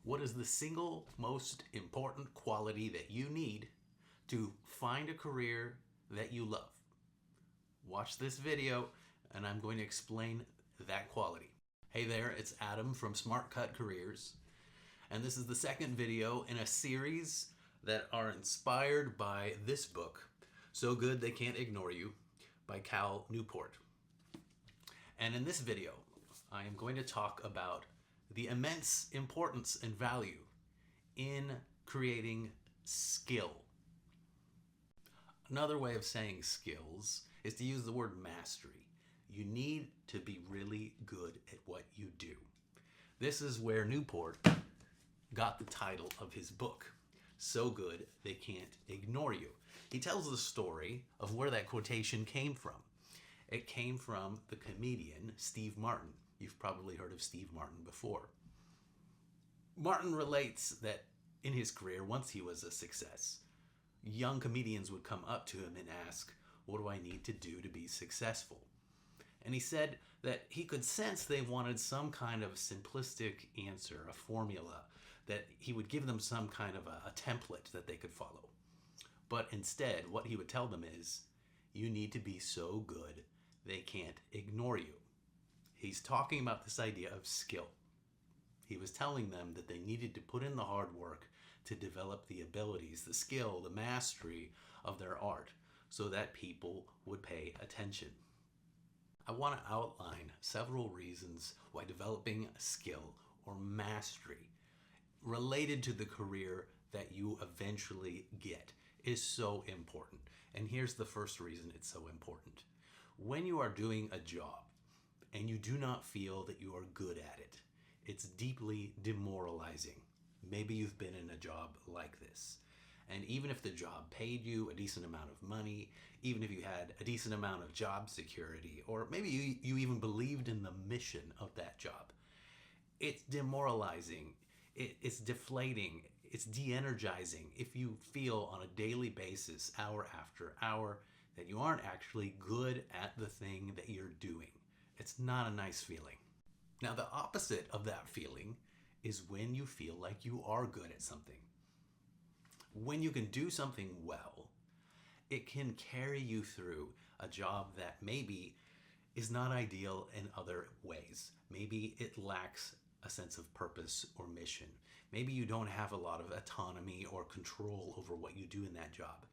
What is the single most important quality that you need to find a career that you love? Watch this video and I'm going to explain that quality. Hey there, it's Adam from Smart Cut Careers, and this is the second video in a series that are inspired by this book, So Good They Can't Ignore You, by Cal Newport. And in this video, I am going to talk about the immense importance and value in creating skill. Another way of saying skills is to use the word mastery. You need to be really good at what you do. This is where Newport got the title of his book, So Good They Can't Ignore You. He tells the story of where that quotation came from. It came from the comedian Steve Martin. You've probably heard of Steve Martin before. Martin relates that in his career, once he was a success, young comedians would come up to him and ask, "What do I need to do to be successful?" And he said that he could sense they wanted some kind of simplistic answer, a formula, that he would give them some kind of a template that they could follow. But instead, what he would tell them is, you need to be so good they can't ignore you. He's talking about this idea of skill. He was telling them that they needed to put in the hard work to develop the abilities, the skill, the mastery of their art so that people would pay attention. I want to outline several reasons why developing a skill or mastery related to the career that you eventually get is so important. And here's the first reason it's so important. When you are doing a job and you do not feel that you are good at it, it's deeply demoralizing. Maybe you've been in a job like this. And even if the job paid you a decent amount of money, even if you had a decent amount of job security, or maybe you even believed in the mission of that job, it's demoralizing, it's deflating, it's de-energizing if you feel on a daily basis, hour after hour, that you aren't actually good at the thing that you're doing. It's not a nice feeling. Now, the opposite of that feeling is when you feel like you are good at something. When you can do something well, it can carry you through a job that maybe is not ideal in other ways. Maybe it lacks a sense of purpose or mission. Maybe you don't have a lot of autonomy or control over what you do in that job.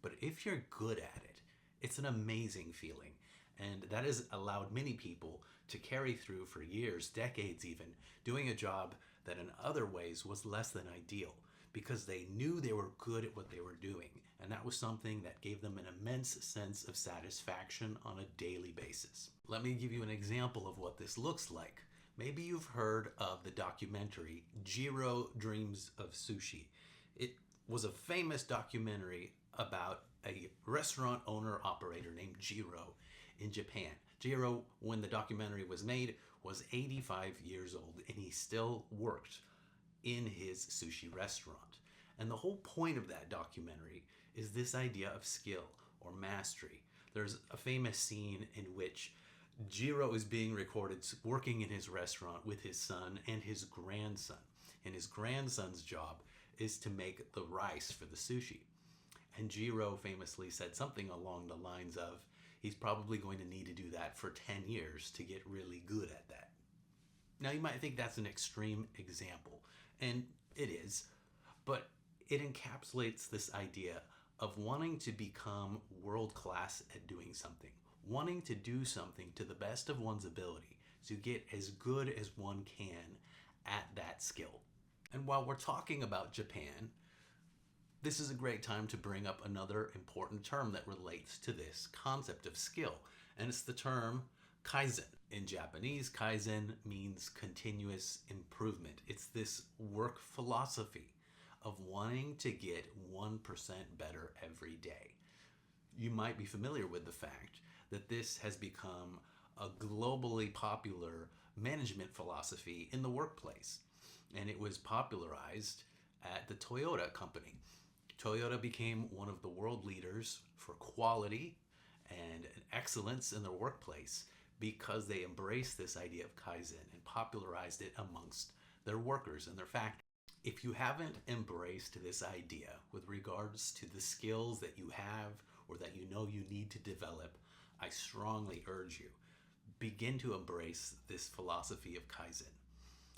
But if you're good at it, it's an amazing feeling. And that has allowed many people to carry through for years, decades even, doing a job that in other ways was less than ideal because they knew they were good at what they were doing. And that was something that gave them an immense sense of satisfaction on a daily basis. Let me give you an example of what this looks like. Maybe you've heard of the documentary Jiro Dreams of Sushi. It was a famous documentary about a restaurant owner-operator named Jiro in Japan. Jiro, when the documentary was made, was 85 years old and he still worked in his sushi restaurant. And the whole point of that documentary is this idea of skill or mastery. There's a famous scene in which Jiro is being recorded working in his restaurant with his son and his grandson. And his grandson's job is to make the rice for the sushi. And Jiro famously said something along the lines of, he's probably going to need to do that for 10 years to get really good at that. Now you might think that's an extreme example, and it is, but it encapsulates this idea of wanting to become world-class at doing something, wanting to do something to the best of one's ability to get as good as one can at that skill. And while we're talking about Japan, this is a great time to bring up another important term that relates to this concept of skill, and it's the term kaizen. In Japanese, kaizen means continuous improvement. It's this work philosophy of wanting to get 1% better every day. You might be familiar with the fact that this has become a globally popular management philosophy in the workplace, and it was popularized at the Toyota company. Toyota became one of the world leaders for quality and excellence in their workplace because they embraced this idea of Kaizen and popularized it amongst their workers in their factories. If you haven't embraced this idea with regards to the skills that you have or that you know you need to develop, I strongly urge you, begin to embrace this philosophy of Kaizen.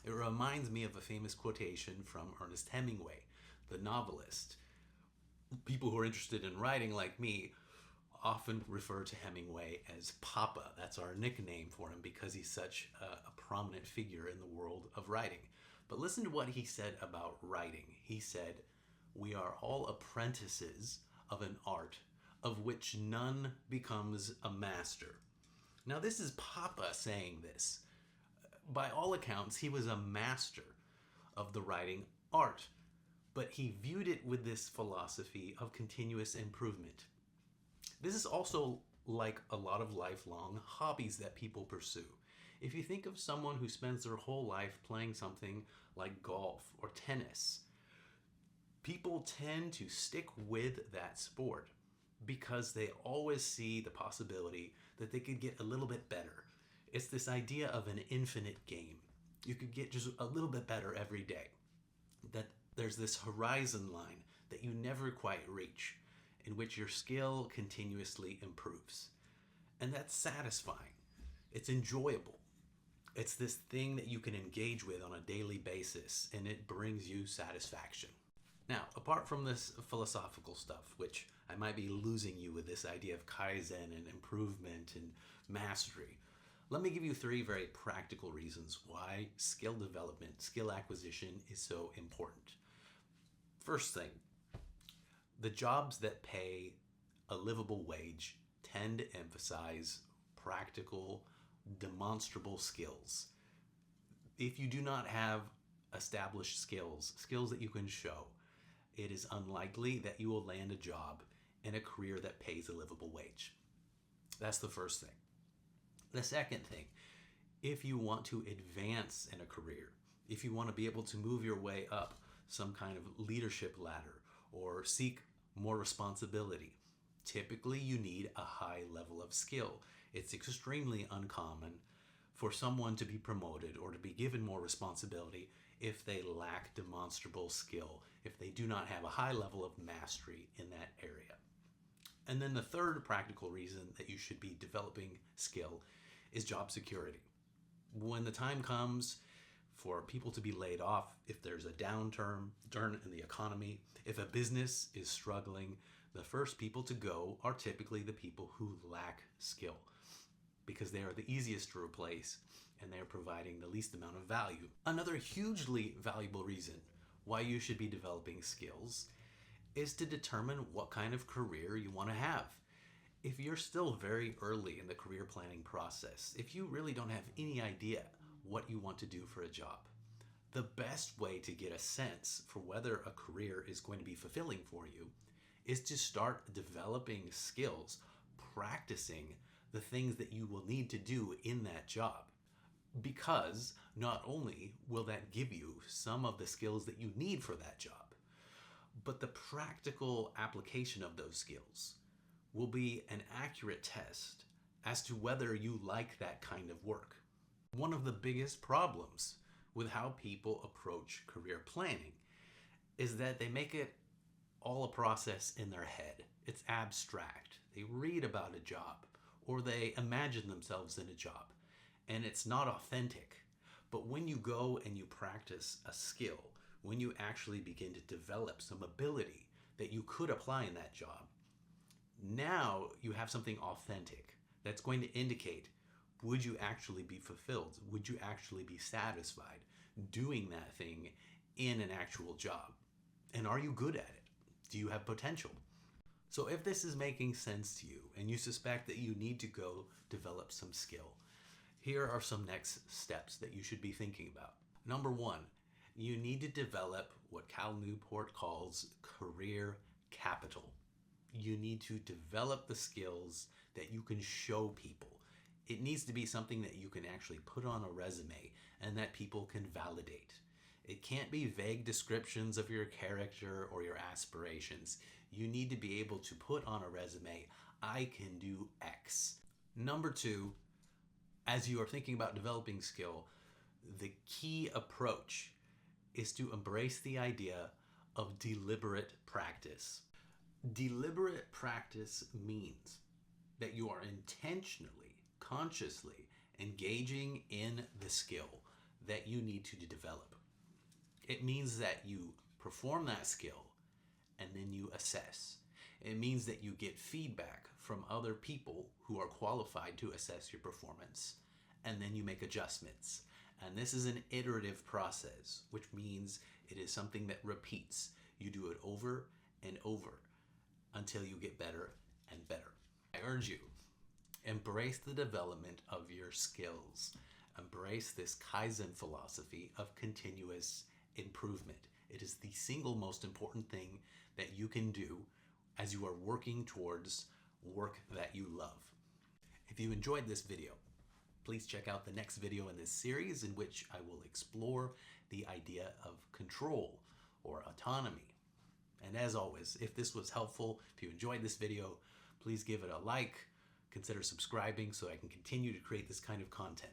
It reminds me of a famous quotation from Ernest Hemingway, the novelist. People who are interested in writing, like me, often refer to Hemingway as Papa. That's our nickname for him because he's such a prominent figure in the world of writing. But listen to what he said about writing. He said, "We are all apprentices of an art of which none becomes a master." Now, this is Papa saying this. By all accounts, he was a master of the writing art, but he viewed it with this philosophy of continuous improvement. This is also like a lot of lifelong hobbies that people pursue. If you think of someone who spends their whole life playing something like golf or tennis, people tend to stick with that sport because they always see the possibility that they could get a little bit better. It's this idea of an infinite game. You could get just a little bit better every day. That there's this horizon line that you never quite reach, in which your skill continuously improves. And that's satisfying. It's enjoyable. It's this thing that you can engage with on a daily basis, and it brings you satisfaction. Now, apart from this philosophical stuff, which I might be losing you with this idea of Kaizen and improvement and mastery, let me give you 3 very practical reasons why skill development, skill acquisition is so important. First thing, the jobs that pay a livable wage tend to emphasize practical, demonstrable skills. If you do not have established skills that you can show, it is unlikely that you will land a job in a career that pays a livable wage. That's the first thing. The second thing, if you want to advance in a career, if you want to be able to move your way up some kind of leadership ladder or seek more responsibility, typically you need a high level of skill. It's extremely uncommon for someone to be promoted or to be given more responsibility if they lack demonstrable skill, if they do not have a high level of mastery in that area. And then the third practical reason that you should be developing skill is job security. When the time comes for people to be laid off, if there's a downturn in the economy, if a business is struggling, the first people to go are typically the people who lack skill because they are the easiest to replace and they're providing the least amount of value. Another hugely valuable reason why you should be developing skills is to determine what kind of career you want to have. If you're still very early in the career planning process, if you really don't have any idea what you want to do for a job, the best way to get a sense for whether a career is going to be fulfilling for you is to start developing skills, practicing the things that you will need to do in that job. Because not only will that give you some of the skills that you need for that job, but the practical application of those skills will be an accurate test as to whether you like that kind of work. One of the biggest problems with how people approach career planning is that they make it all a process in their head. It's abstract. They read about a job or they imagine themselves in a job, and it's not authentic. But when you go and you practice a skill, when you actually begin to develop some ability that you could apply in that job, now you have something authentic that's going to indicate, would you actually be fulfilled? Would you actually be satisfied doing that thing in an actual job? And are you good at it? Do you have potential? So if this is making sense to you and you suspect that you need to go develop some skill, here are some next steps that you should be thinking about. Number 1, you need to develop what Cal Newport calls career capital. You need to develop the skills that you can show people. It needs to be something that you can actually put on a resume and that people can validate. It can't be vague descriptions of your character or your aspirations. You need to be able to put on a resume, I can do X. Number 2, as you are thinking about developing skill, the key approach is to embrace the idea of deliberate practice. Deliberate practice means that you are intentionally, consciously engaging in the skill that you need to develop. It means that you perform that skill and then you assess. It means that you get feedback from other people who are qualified to assess your performance, and then you make adjustments. And this is an iterative process, which means it is something that repeats. You do it over and over until you get better and better. I urge you, embrace the development of your skills. Embrace this Kaizen philosophy of continuous improvement. It is the single most important thing that you can do as you are working towards work that you love. If you enjoyed this video, please check out the next video in this series, in which I will explore the idea of control or autonomy. And as always, if this was helpful, if you enjoyed this video, please give it a like, consider subscribing so I can continue to create this kind of content.